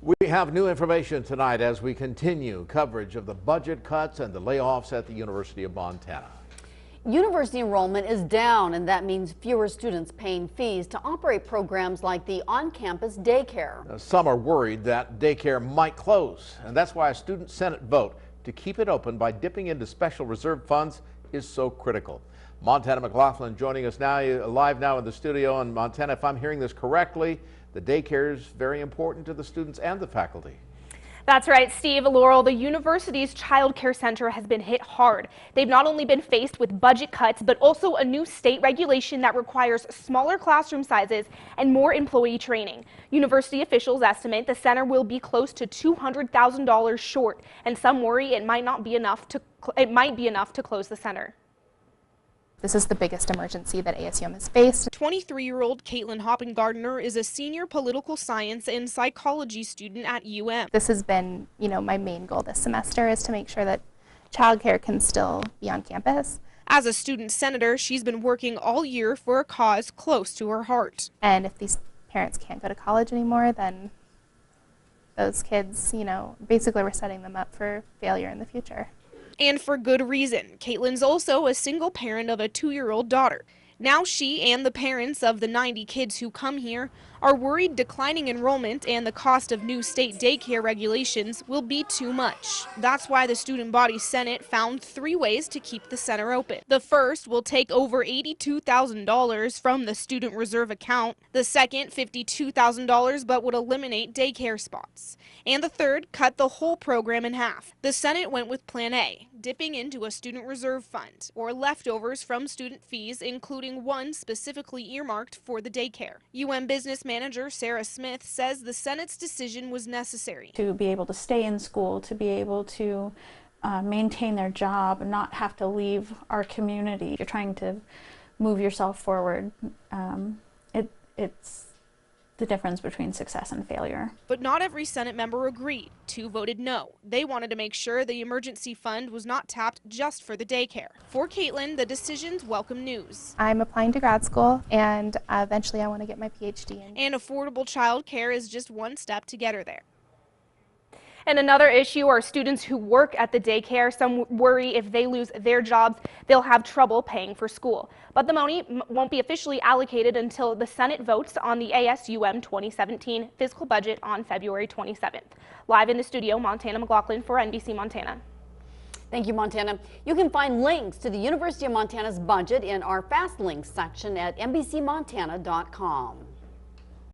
We have new information tonight as we continue coverage of the budget cuts and the layoffs at the University of Montana. University enrollment is down, and that means fewer students paying fees to operate programs like the on-campus daycare. Some are worried that daycare might close, and that's why a student Senate vote to keep it open by dipping into special reserve funds is so critical. Montana McLaughlin joining us now, live now in the studio. And Montana, if I'm hearing this correctly, the daycare is very important to the students and the faculty. That's right, Steve. Laurel, the university's child care center has been hit hard. They've not only been faced with budget cuts, but also a new state regulation that requires smaller classroom sizes and more employee training. University officials estimate the center will be close to $200,000 short, and some worry it might be enough to close the center. This is the biggest emergency that ASUM has faced. 23-year-old Caitlin Hoppen-Gardner is a senior political science and psychology student at UM. This has been, my main goal this semester is to make sure that childcare can still be on campus. As a student senator, she's been working all year for a cause close to her heart. And if these parents can't go to college anymore, then those kids, basically we're setting them up for failure in the future. And for good reason. Caitlin's also a single parent of a 2-year-old daughter. Now she and the parents of the 90 kids who come here are worried declining enrollment and the cost of new state daycare regulations will be too much. That's why the student body Senate found 3 ways to keep the center open. The first will take over $82,000 from the student reserve account. The second, $52,000, but would eliminate daycare spots. And the third, cut the whole program in half. The Senate went with Plan A, dipping into a student reserve fund, or leftovers from student fees, including one specifically earmarked for the daycare. UM business manager Sarah Smith says the Senate's decision was necessary. To be able to stay in school, to be able to maintain their job, and not have to leave our community. You're trying to move yourself forward. It's the difference between success and failure. But not every Senate member agreed. 2 voted no. They wanted to make sure the emergency fund was not tapped just for the daycare. For Caitlin, the decision's welcome news. I'm applying to grad school, and eventually I want to get my PhD. And affordable child care is just one step to get her there. And another issue are students who work at the daycare. Some worry if they lose their jobs, they'll have trouble paying for school. But the money won't be officially allocated until the Senate votes on the ASUM 2017 fiscal budget on February 27th. Live in the studio, Montana McLaughlin for NBC Montana. Thank you, Montana. You can find links to the University of Montana's budget in our Fast Links section at NBCmontana.com.